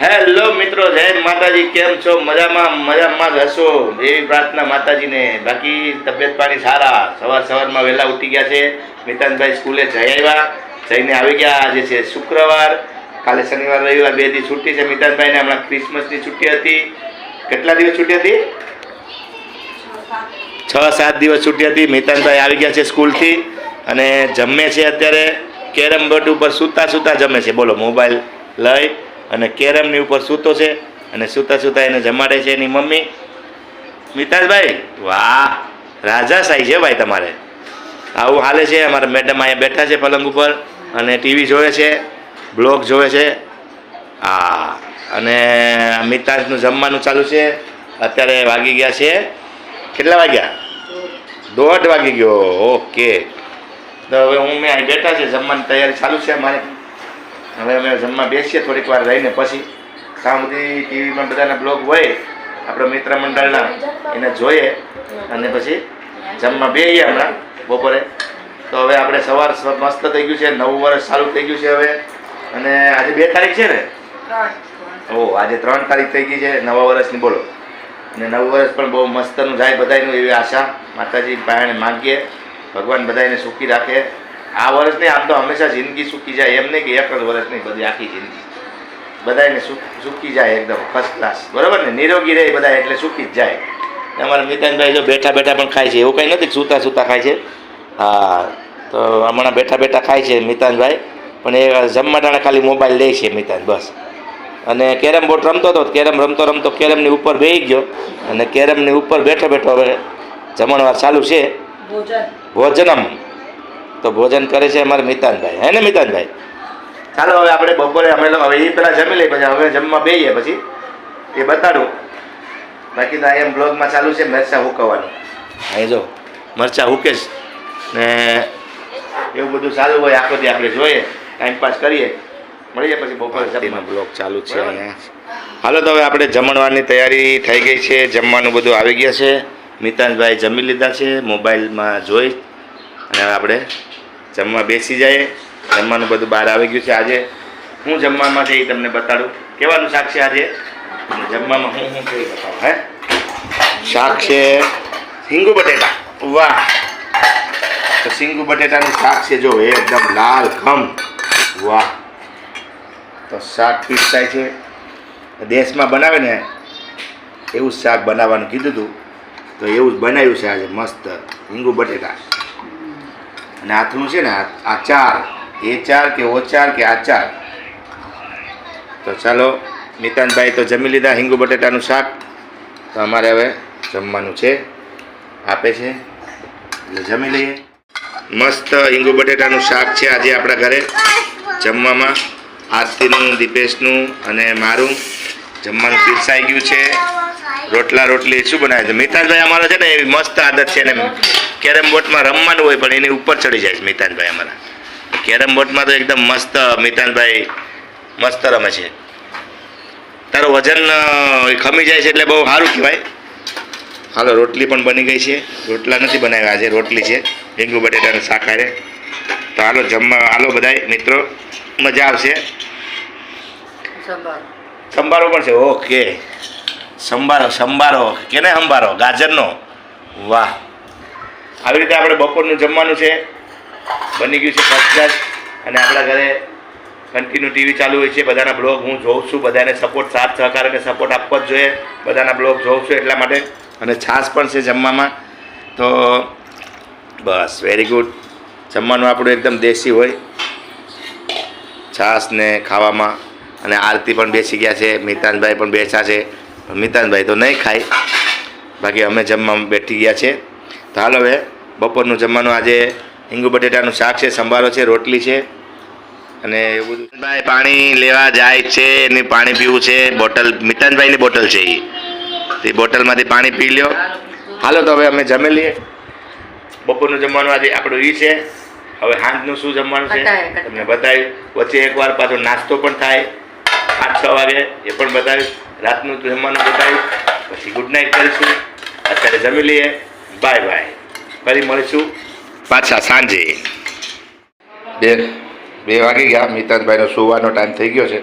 Hello મિત્રો, જય માતાજી. કેમ છો? મજામાં જ હશો એવી પ્રાર્થના માતાજીને. બાકી તબિયત પાણી સારા. સવારમાં વહેલા ઉઠી ગયા છે. મિતાનભાઈ સ્કૂલે જઈ આવ્યા, જઈને આવી ગયા. આજે છે શુક્રવાર, કાલે શનિવાર રવિવાર 2 દિવસ છૂટી છે મિતાનભાઈને. હમણાં ક્રિસમસની છુટ્ટી હતી. કેટલા દિવસ છુટ્ટી હતી? 6-7 દિવસ છુટ્ટી હતી. મિતાનભાઈ આવી ગયા છે સ્કૂલથી અને જમે છે અત્યારે. કેરમ બોર્ડ ઉપર સૂતા જમે છે. બોલો, મોબાઈલ લઈ અને કેરમની ઉપર સૂતો છે અને સૂતા એને જમાડે છે એની મમ્મી. મિતાજભાઈ, વાહ, રાજાશાહી છે ભાઈ તમારે. આવું હાલે છે. અમારા મેડમ અહીંયા બેઠા છે પલંગ ઉપર અને ટીવી જોવે છે, બ્લોગ જોવે છે. હા, અને મિતાજનું જમવાનું ચાલુ છે. અત્યારે વાગી ગયા છે, કેટલા વાગ્યા? 1:30 વાગી ગયો. ઓકે, તો હવે મેં અહીં બેઠા છે, જમવાની તૈયારી ચાલુ છે અમારે. હવે અમે જમવા બેસીએ થોડીક વાર રહીને પછી. કામ બધી ટીવીમાં બધાના બ્લોગ હોય આપણા મિત્ર મંડળના, એને જોઈએ અને પછી જમવા બેસીએ હમણાં બપોરે. તો હવે આપણે સવાર મસ્ત થઈ ગયું છે, નવું વર્ષ ચાલુ થઈ ગયું છે હવે. અને આજે 2 તારીખ છે ને? આજે 3 તારીખ થઈ ગઈ છે નવા વર્ષની. બોલો, અને નવું વર્ષ પણ બહુ મસ્તનું જાય બધાનું, એવી આશા માતાજી પાસે માગીએ. ભગવાન બધાને સુખી રાખે. આ વર્ષ નહીં, આમ તો હંમેશા જિંદગી સુખી જાય, એમ નહીં કે એક જ વર્ષ નહીં, બધી આખી જિંદગી બધાને સુખી જાય એકદમ ફર્સ્ટ ક્લાસ. બરાબર ને? નિરોગી રહે બધા એટલે સુખી જ જાય. અમારા મિતાનભાઈ જો બેઠા પણ ખાય છે, એવું કંઈ નથી, સૂતા ખાય છે. હા, તો હમણાં બેઠા ખાય છે મિતાનભાઈ, પણ એ જમવા ટાણે ખાલી મોબાઈલ લે છે મિતાન, બસ. અને કેરમ બોર્ડ રમતો હતો, કેરમ રમતો કેરમની ઉપર બેસી ગયો અને કેરમની ઉપર બેઠો હવે જમણવાર ચાલુ છે. ભોજનમ તો ભોજન કરે છે અમારે મિતાનભાઈ, હે ને મિતાનભાઈ? ચાલો હવે આપણે બપોરે અમે લોકો હવે એ પેલા જમી લઈએ, પછી હવે જમવા બેસીએ, પછી એ બતાડું. બાકી તો એમ બ્લોગમાં ચાલુ છે મરચાં હુકવવાનું. અહીં જો મરચાં હુકે છે ને એવું બધું ચાલુ હોય આખો દી. આપણે જોઈએ, ટાઈમપાસ કરીએ, મળીએ પછી બપોરે જમીમાં. બ્લોગ ચાલુ છે અહીંયા. હાલો, તો હવે આપણે જમણવારની તૈયારી થઈ ગઈ છે. જમવાનું બધું આવી ગયા છે. મિતાનભાઈ જમી લીધા છે, મોબાઈલમાં જોઈ, અને હવે આપણે જમવા બેસી જાય. જમવાનું બધું બહાર આવી ગયું છે. આજે હું જમવામાં છે એ તમને બતાડું. કેવાનું શાક છે આજે જમવામાં? હું કઈ બતાવું. હે, શાક છે સિંગુ બટેટા. વાહ, તો સિંગુ બટેટાનું શાક છે જો, એકદમ લાલ ખમ. વાહ, તો શાક પીસાય છે. દેશમાં બનાવે ને એવું જ શાક બનાવવાનું કીધું હતું, તો એવું જ બનાવ્યું છે આજે મસ્ત સિંગુ બટેટા. અને આથનું છે ને આચાર, ચાર કે ઓચાર કે આચાર. તો ચાલો, મિતાનભાઈ તો જમી લીધા હિંગુ બટેટાનું શાક. તો અમારે હવે જમવાનું છે, આપે છે એટલે જમી લઈએ. મસ્ત હિંગુ બટેટાનું શાક છે આજે આપણા ઘરે જમવામાં. આરતીનું, દીપેશનું અને મારું જમવાનું પીરસાઈ ગયું છે. રોટલી શું બનાવે છે મિતાનભાઈ? અમારો છે ને એવી મસ્ત આદત છે ને, કેરમ બોર્ડમાં રમવાનું હોય પણ એની ઉપર ચડી જાય છે મિતાનભાઈ અમારા. કેરમ બોર્ડમાં તો એકદમ મસ્ત મિતાનભાઈ મસ્ત રમે છે. તારો વજન ખમી જાય છે એટલે બહુ સારું કહેવાય. હાલો, રોટલી પણ બની ગઈ છે. રોટલા નથી બનાવ્યા આજે, રોટલી છે રીંગુ બટેટાનું શાક હારે. તો હાલો જમવા, હાલો બધાય મિત્રો, મજા આવશે. સંભારો પણ છે. ઓકે, સંભારો કે ને સંભારો ગાજરનો. વાહ, આવી રીતે આપણે બપોરનું જમવાનું છે, બની ગયું છે ફર્સ્ટ ક્લાસ. અને આપણા ઘરે કન્ટિન્યુ ટીવી ચાલુ હોય છે. બધાના બ્લોગ હું જોઉં છું. બધાને સપોર્ટ, સાથ સહકાર અને સપોર્ટ આપવો જ જોઈએ. બધાના બ્લોગ જોઉં છું એટલા માટે. અને છાશ પણ છે જમવામાં. તો બસ, વેરી ગુડ. જમવાનું આપણું એકદમ દેશી હોય, છાશ ને ખાવામાં. અને આરતી પણ બેસી ગયા છે, મિતાનભાઈ પણ બેસા છે. મિતાનભાઈ તો નહીં ખાય, બાકી અમે જમવામાં બેઠી ગયા છે. તો હાલ હવે બપોરનું જમવાનું આજે હિંગુ બટેટાનું શાક છે, સંભારો છે, રોટલી છે અને એવું બધું. ભાઈ પાણી લેવા જાય છે, એની પાણી પીવું છે. બોટલ મિતાનભાઈની બોટલ છે એ બોટલમાંથી પાણી પી લ્યો. હાલો, તો હવે અમે જમી લઈએ. બપોરનું જમવાનું આજે આપણું એ છે. હવે સાંજનું શું જમવાનું છે તમને બતાવ્યું. વચ્ચે એકવાર પાછો નાસ્તો પણ થાય 5-6 વાગે, એ પણ બતાવ્યું. રાતનું જમવાનું બતાવ્યું. પછી ગુડ નાઇટ કરીશું. અત્યારે જમી લઈએ. બાય. ફરી મળીશું પાછા સાંજે. 2 વાગી ગયા. મિતાનભાઈનો સુવાનો ટાઈમ થઈ ગયો છે.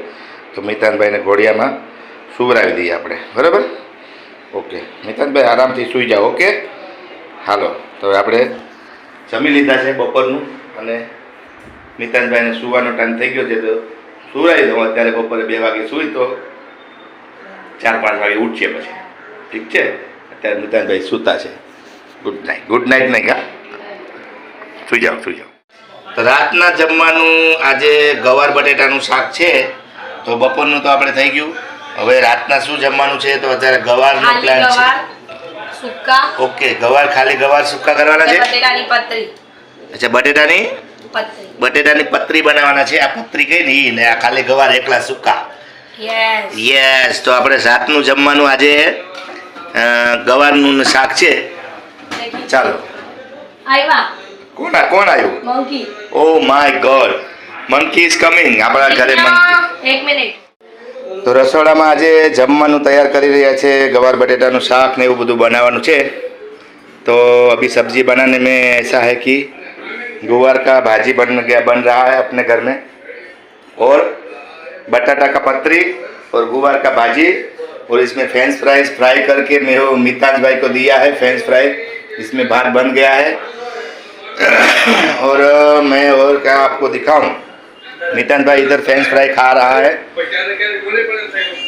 તો મિતાનભાઈને ઘોડિયામાં સુવરાવી દઈએ આપણે, બરાબર? ઓકે મિતાનભાઈ આરામથી સૂઈ જાઓ. ઓકે હાલો, તો હવે આપણે જમી લીધા છે બપોરનું અને મિતાનભાઈને સૂવાનો ટાઈમ થઈ ગયો છે તો સુવરાવી દઉં. અત્યારે બપોરે 2 વાગે સૂઈ તો 4-5 વાગે ઉઠશે પછી, ઠીક છે? અત્યારે મિતાનભાઈ સૂતા છે. Good night. ગુડ નાઇટ નહીં કા, સૂઈ જાઓ સૂઈ જાઓ. તો રાતના જમવાનું આજે ગવાર બટેટાનું શાક છે. તો બપોરનું તો આપણે થઈ ગયું. હવે રાતના શું જમવાનું છે? તો અત્યારે ગવારનો પ્લાન છે. સુક્કા. ઓકે, ગવાર ખાલી ગવાર સુક્કા કરવાના છે. બટેટાની પતરી. અચ્છા, બટેટાની પતરી બનાવવાના છે. આ પતરી કઈ નહીં ને, આ ખાલી ગવાર એકલા સુક્કા. યસ. તો આપણે રાતનું જમવાનું આજે ગવારનું શાક છે. ચાલો. આવ્યા. કોણ આવ્યું? Monkey. Oh my God, monkey is coming. આપણા ઘરે મંકી. 1 મિનિટ. તો રસોડામાં આજે જમવાનું તૈયાર કરી રહ્યા છે. ગવાર બટેટાનું શાક ને એવું બધું બનાવવાનું છે. तो अभी सब्जी बनाने में ऐसा है कि गुवार का भाजी बन रहा है अपने घर में, और बटाटा का पतरी और गुवार का भाजी, और इसमें फ्रेंच फ्राइज फ्राई करके मेरे मिताज भाई को दिया है फ्रेंच फ्राई. इसमें भात बन गया है. और मैं और क्या आपको दिखाऊं, मितान भाई इधर फ्रेंच फ्राई खा रहा है.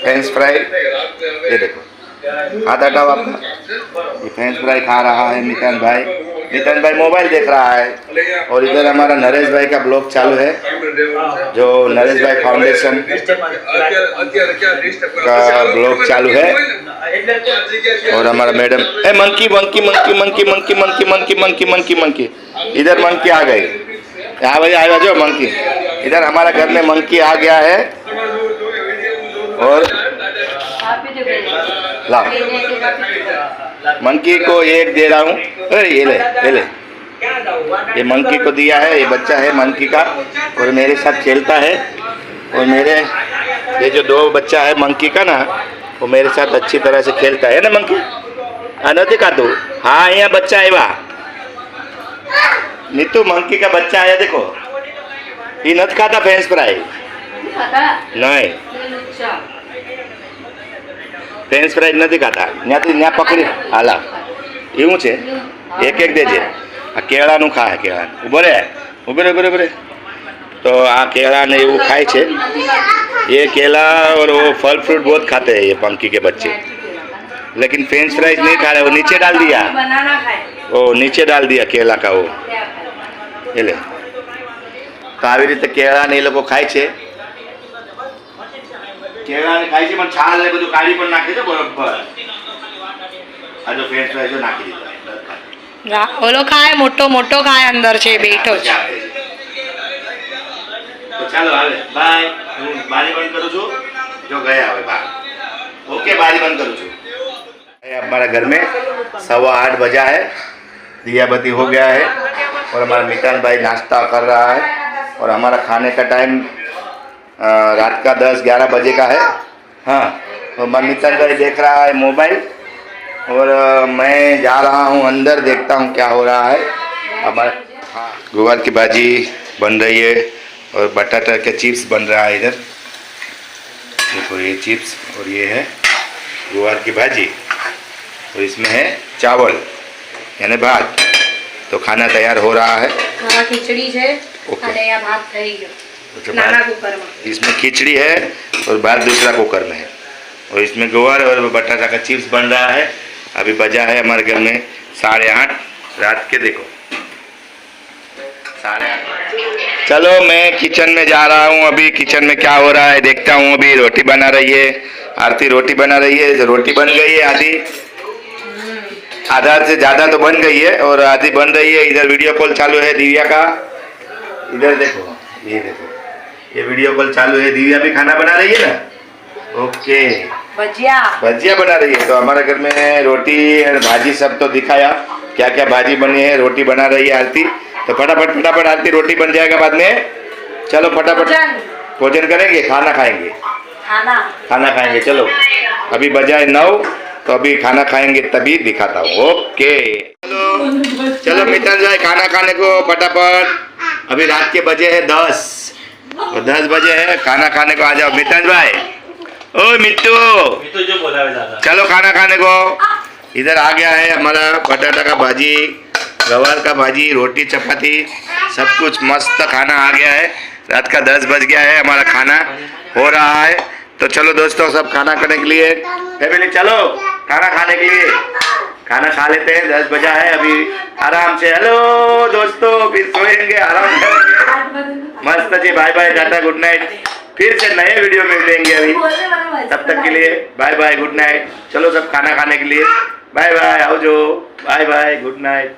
फ्रेंच फ्राई ये देखो, हाथ हटाओ आपका. ये फ्रेंच फ्राई खा रहा है मितान भाई. मितान भाई मोबाइल देख रहा है. और इधर हमारा नरेश भाई का ब्लॉग चालू है, जो नरेश भाई फाउंडेशन का ब्लॉग चालू है. और हमारा madam monkey monkey monkey monkey monkey monkey monkey monkey monkey monkey इधर मंकी आ गई. यहाँ भाई आया जो मंकी, इधर हमारा घर में मंकी आ गया है. और ला मंकी को एक दे रहा हूँ. ये ले ये ले, ये मंकी को दिया है. ये बच्चा है मंकी का और मेरे साथ खेलता है. और मेरे ये जो 2 बच्चा है मंकी का ना, वो मेरे साथ अच्छी तरह से खेलता है ना मंकी. नहीं का तू? हाँ, यहाँ बच्चा आया नीतू, मंकी का बच्चा आया. देखो ये नहीं खाता फ्रेंच फ्राई. नहीं, फ्रेंच फ्राई नहीं खाता. ત્યાં પકડી હાલા એવું છે. એક દેજે. આ કેળાનું ખાય, કેળાનું. ઉભરે. तो आ केला ने वो खाए छे. ये केला और वो फल फ्रूट बहुत खाते हैं ये पंकी के बच्चे, लेकिन फ्रेंच फ्राइज नहीं खा रहे. वो नीचे डाल दिया, वो नीचे डाल दिया केला का. वो ये ले. तो આવી રીતે કેળા ને એ લોકો ખાય છે. કેળા ને ખાય છે, પણ છાલ ને બધું કાઢી પણ નાખે છે બરોબર. આ જો ફ્રેન્ચ ફ્રાઈઝ નાખી દીધા. ઓલો ખાય, મોટો મોટો ખાય, અંદર છે બેઠો છે. तो चलो हाले बाय. हूँ बारी बंद करूँ छू. जो गया હવે बाहर. ओके, बारी बंद करूँ छू. हमारा घर में 7:15 बजा है. दिया बत्ती हो गया है. और हमारा मितान भाई नाश्ता कर रहा है. और हमारा खाने का टाइम रात का 10-11 बजे का है. हाँ, तो हमारा मितान भाई देख रहा है मोबाइल. और मैं जा रहा हूँ अंदर, देखता हूँ क्या हो रहा है. हमारा हाँ, गुवार की भाजी बन रही है और बटाटा के चिप्स बन रहा है इधर. देखो ये चिप्स, और ये है गुवार की भाजी, और इसमें है चावल यानी भात. तो खाना तैयार हो रहा है. खिचड़ी है. ओके. भात થઈ ગયો નાના કુકરમાં. इसमें खिचड़ी है और भात दूसरा कुकर में है. और इसमें गुवार और बटाटा का चिप्स बन रहा है. अभी बजा है हमारे घर में 8:30 रात के. देखो 8:30. चलो मैं किचन में जा रहा हूँ. अभी किचन में क्या हो रहा है देखता हूँ. अभी रोटी बना रही है आरती, रोटी बना रही है. रोटी बन गई है आधी, आधा से ज़्यादा तो बन गई है और आधी बन रही है. इधर वीडियो कॉल चालू है दिव्या का. इधर देखो, ये देखो, ये वीडियो कॉल चालू है. दिव्या भी खाना बना रही है ना. ओके, भजिया बना रही है. तो हमारे घर में रोटी और भाजी सब तो दिखाया क्या क्या भाजी बनी है. रोटी बना रही है आरती. तो फटाफट आरती रोटी बन जाएगा बाद में. चलो फटाफट भोजन करेंगे, खाना खाएंगे. चलो अभी बजाए 9, तो अभी खाना खाएंगे तभी दिखाता हूँ. ओके चलो मितान भाई खाना खाने को फटाफट. अभी रात के बजे है 10. तो 10 बजे है, खाना खाने को आ जाओ। मितान भाई, ओ मिट्टू, जो बोला है दादा। चलो खाना खाने को। इधर आ गया है हमारा बटाटा का भाजी, गवार का भाजी, रोटी चपाती, सब कुछ मस्त खाना आ गया है। रात का 10 बज गया है, हमारा खाना हो रहा है। तो चलो दोस्तों, सब खाना खाने के लिए फैमिली चलो खाना खाने के लिए। खाना खा लेते हैं, 10 बजा है अभी। आराम से हेलो दोस्तों, फिर सोएंगे, आराम करेंगे। मस्त जी, bye bye, tata, good night. फिर से नए वीडियो में मिलेंगे अभी। तब तक के लिए बाय बाय, गुड नाइट। चलो सब खाना खाने के लिए, बाय बाय, आओ जो, बाय बाय, गुड नाइट।